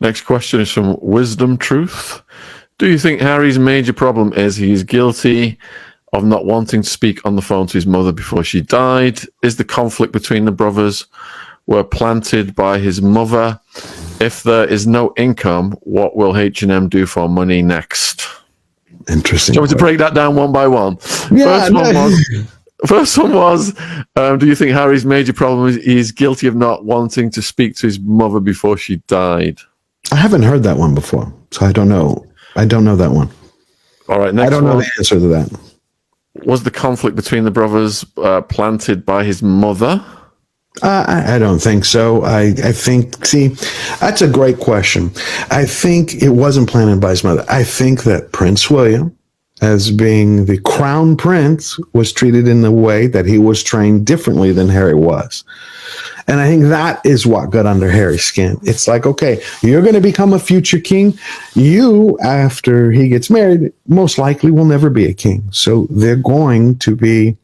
Next question is from Wisdom Truth. Do you think Harry's major problem is he's guilty of not wanting to speak on the phone to his mother before she died? Is the conflict between the brothers were planted by his mother? If there is no income, what will H&M do for money next? Interesting. Do you want me to break that down one by one? Yeah, First one was, do you think Harry's major problem is he's guilty of not wanting to speak to his mother before she died? I haven't heard that one before, so I don't know. I don't know that one. All right, next I don't know one. the answer to that. Was the conflict between the brothers planted by his mother? I don't think so. I think, see, that's a great question. I think it wasn't planted by his mother. I think that Prince William, as being the crown prince, was treated in a way that he was trained differently than Harry was. And I think that is what got under Harry's skin. It's like, okay, you're going to become a future king. You, after he gets married, most likely will never be a king. So they're going to be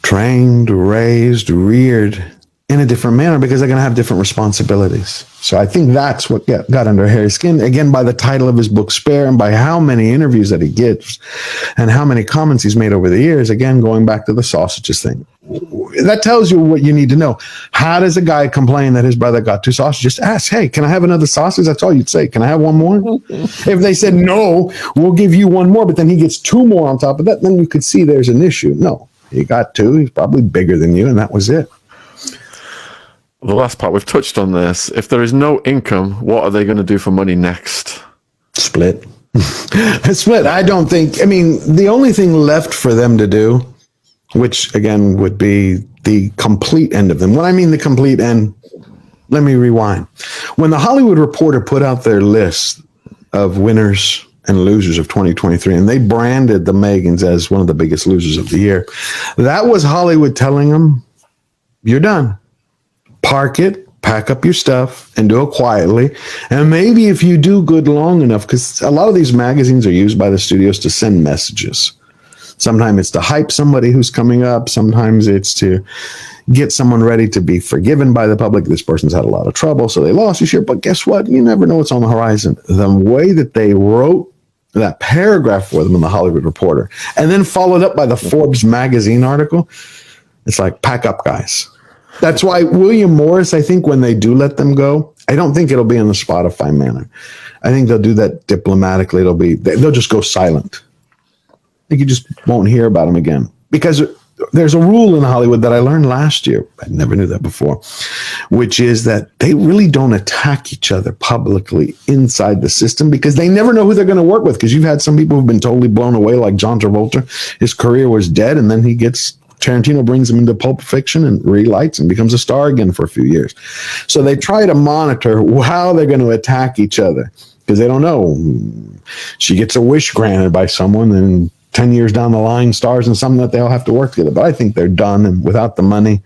trained, raised, reared in a different manner because they're going to have different responsibilities. So I think that's what got under Harry's skin. Again, by the title of his book, Spare, and by how many interviews that he gives and how many comments he's made over the years. Again, going back to the sausages thing. That tells you what you need to know. How does a guy complain that his brother got 2 sausages? Just ask, hey, can I have another sausage? That's all you'd say. Can I have one more? If they said, no, we'll give you one more, but then he gets 2 more on top of that, then you could see there's an issue. No, he got 2. He's probably bigger than you, and that was it. The last part, we've touched on this. If there is no income, what are they going to do for money next? Split. Split. I don't think, I mean, the only thing left for them to do, which again would be the complete end of them. When I mean the complete end, let me rewind. When the Hollywood Reporter put out their list of winners and losers of 2023, and they branded the Meghans as one of the biggest losers of the year, that was Hollywood telling them, you're done. Park it, pack up your stuff, and do it quietly. And maybe if you do good long enough, because a lot of these magazines are used by the studios to send messages. Sometimes it's to hype somebody who's coming up. Sometimes it's to get someone ready to be forgiven by the public. This person's had a lot of trouble, so they lost this year. But guess what? You never know what's on the horizon. The way that they wrote that paragraph for them in the Hollywood Reporter, and then followed up by the Forbes magazine article, it's like, pack up, guys. That's why William Morris, I think when they do let them go, I don't think it'll be in the Spotify manner. I think they'll do that diplomatically. They'll just go silent. I think you just won't hear about them again. Because there's a rule in Hollywood that I learned last year. I never knew that before, which is that they really don't attack each other publicly inside the system because they never know who they're going to work with. Because you've had some people who've been totally blown away, like John Travolta. His career was dead, and then Tarantino brings him into Pulp Fiction and relights and becomes a star again for a few years. So they try to monitor how they're going to attack each other because they don't know. She gets a wish granted by someone, and 10 years down the line stars in something that they'll have to work together. But I think they're done, and without the money,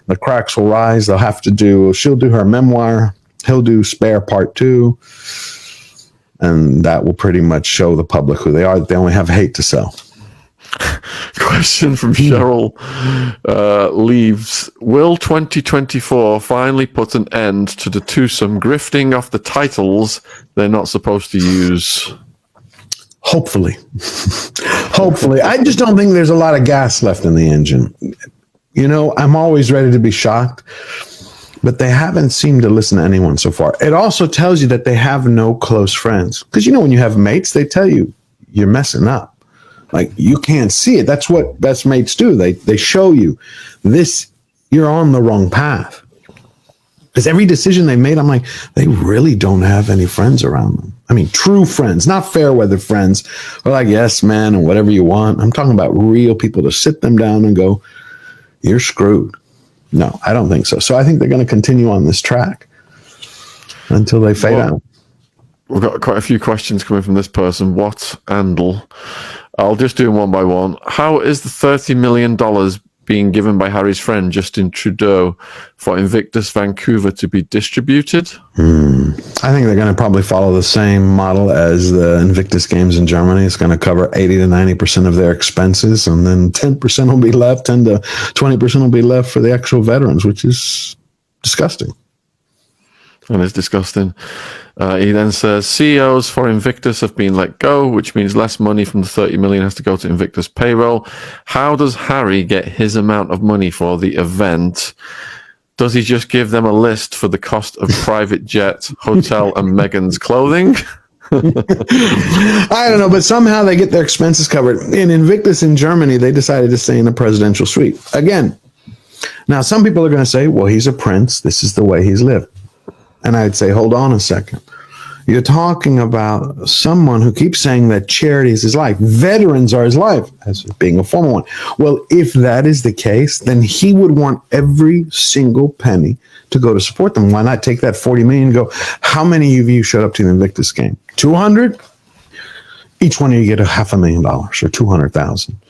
the cracks will rise. She'll do her memoir. He'll do Spare Part 2. And that will pretty much show the public who they are. They only have hate to sell. Question from Cheryl Leaves. Will 2024 finally put an end to the twosome grifting off the titles they're not supposed to use? Hopefully. Hopefully. I just don't think there's a lot of gas left in the engine. You know, I'm always ready to be shocked, but they haven't seemed to listen to anyone so far. It also tells you that they have no close friends. Because, you know, when you have mates, they tell you you're messing up. Like, you can't see it. That's what best mates do. They show you this, you're on the wrong path. Because every decision they made, I'm like, they really don't have any friends around them. I mean, true friends, not fair weather friends, or like, yes, man, and whatever you want. I'm talking about real people to sit them down and go, you're screwed. No, I don't think so. So I think they're going to continue on this track until they fade out. We've got quite a few questions coming from this person. What Andel? I'll just do them one by one. How is the $30 million being given by Harry's friend Justin Trudeau for Invictus Vancouver to be distributed? I think they're going to probably follow the same model as the Invictus Games in Germany. It's going to cover 80 to 90% of their expenses, and then 10% will be left, 10 to 20% will be left for the actual veterans, which is disgusting. and it's disgusting. He then says CEOs for Invictus have been let go, which means less money from the 30 million has to go to Invictus payroll. How does Harry get his amount of money for the event? Does he just give them a list for the cost of private jet, hotel, and Meghan's clothing? I don't know, but somehow they get their expenses covered. In Invictus in Germany, they decided to stay in a presidential suite. Again, now some people are going to say, well, he's a prince. This is the way he's lived. And I'd say, hold on a second. You're talking about someone who keeps saying that charity is his life. Veterans are his life, as being a former one. Well, if that is the case, then he would want every single penny to go to support them. Why not take that 40 million and go, how many of you showed up to the Invictus game? 200? Each one of you get $500,000 or 200,000.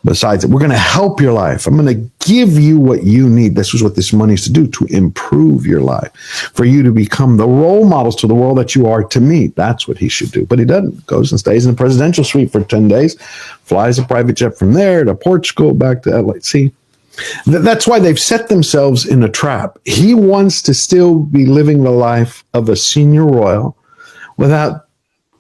Besides it, we're going to help your life. I'm going to give you what you need. This is what this money is to do, to improve your life, for you to become the role models to the world that you are to me. That's what he should do. But he doesn't. Goes and stays in the presidential suite for 10 days, flies a private jet from there to Portugal, back to LA. See, that's why they've set themselves in a trap. He wants to still be living the life of a senior royal without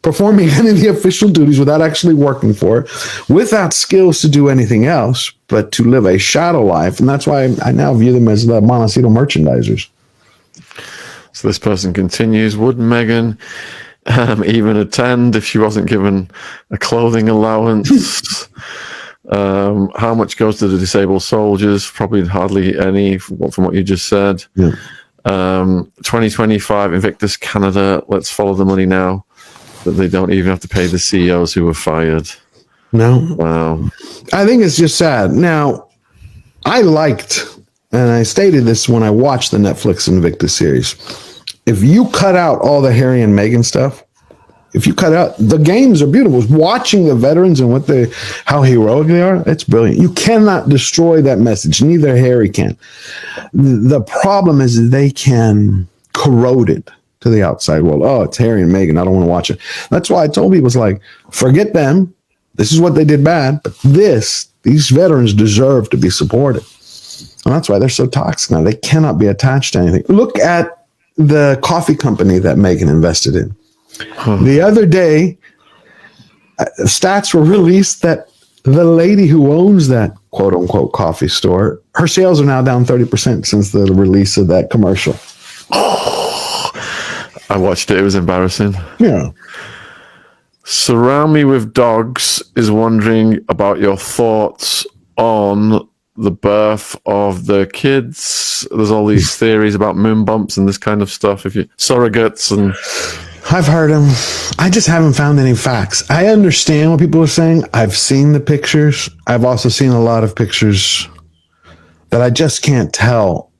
performing any of the official duties, without actually working for it, without skills to do anything else, but to live a shadow life. And that's why I now view them as the Montecito merchandisers. So this person continues, would Meghan even attend if she wasn't given a clothing allowance? How much goes to the disabled soldiers? Probably hardly any from what you just said. Yeah. 2025 Invictus Canada, let's follow the money now. That they don't even have to pay the CEOs who were fired. No. Wow. I think it's just sad. Now, I liked, and I stated this when I watched the Netflix Invictus series, if you cut out all the Harry and Meghan stuff, if you cut out, the games are beautiful. Watching the veterans and how heroic they are, it's brilliant. You cannot destroy that message. Neither Harry can. The problem is they can corrode it to the outside world. Oh, it's Harry and Meghan. I don't want to watch it. That's why I told people, it's like, forget them. This is what they did bad. But these veterans deserve to be supported. And that's why they're so toxic now. They cannot be attached to anything. Look at the coffee company that Meghan invested in. The other day, stats were released that the lady who owns that quote unquote coffee store, her sales are now down 30% since the release of that commercial. I watched it. It was embarrassing. Yeah. Surround Me With Dogs is wondering about your thoughts on the birth of the kids. There's all these theories about moon bumps and this kind of stuff. If you surrogates and I've heard them. I just haven't found any facts. I understand what people are saying. I've seen the pictures. I've also seen a lot of pictures that I just can't tell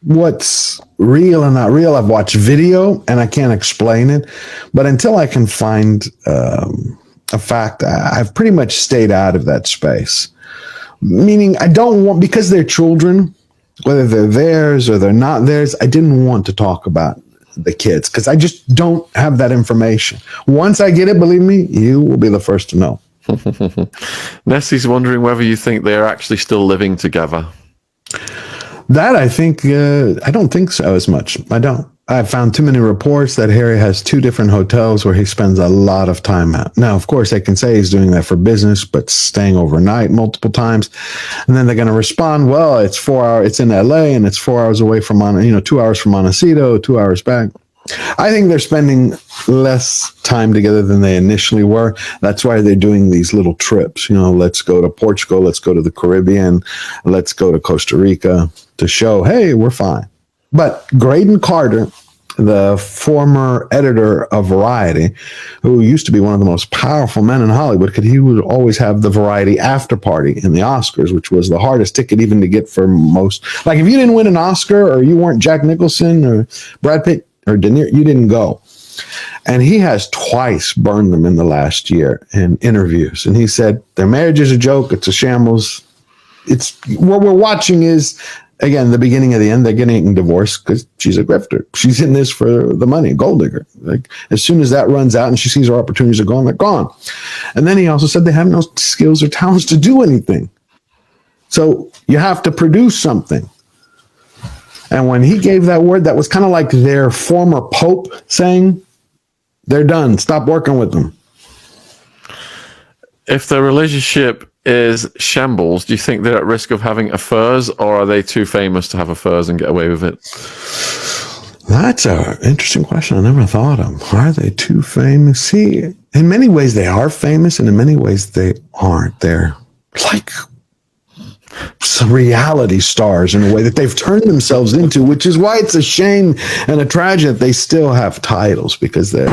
what's real and not real. I've watched video and I can't explain it. But until I can find a fact, I've pretty much stayed out of that space. Meaning I don't want, because they're children, whether they're theirs or they're not theirs, I didn't want to talk about the kids because I just don't have that information. Once I get it, believe me, you will be the first to know. Nessie's wondering whether you think they're actually still living together. That I think, I don't think so as much. I don't. I've found too many reports that Harry has 2 different hotels where he spends a lot of time at. Now, of course, they can say he's doing that for business, but staying overnight multiple times. And then they're going to respond, well, it's 4 hours, it's in LA and it's 4 hours away from, 2 hours from Montecito, 2 hours back. I think they're spending less time together than they initially were. That's why they're doing these little trips. Let's go to Portugal, let's go to the Caribbean, let's go to Costa Rica to show, hey, we're fine. But Graydon Carter, the former editor of Variety, who used to be one of the most powerful men in Hollywood, he would always have the Variety after party in the Oscars, which was the hardest ticket even to get for most. Like if you didn't win an Oscar or you weren't Jack Nicholson or Brad Pitt or De Niro, you didn't go. And he has twice burned them in the last year in interviews. And he said, their marriage is a joke. It's a shambles. It's what we're watching is, again, the beginning of the end. They're getting divorced because she's a grifter. She's in this for the money, gold digger. Like as soon as that runs out and she sees her opportunities are gone, they're gone. And then he also said they have no skills or talents to do anything. So you have to produce something. And when he gave that word, that was kind of like their former pope saying, they're done. Stop working with them. If the relationship is shambles, do you think they're at risk of having affairs, or are they too famous to have affairs and get away with it? That's an interesting question I never thought of. Are they too famous? See, in many ways they are famous, and in many ways they aren't. They're like some reality stars in a way that they've turned themselves into, which is why it's a shame and a tragedy that they still have titles, because they're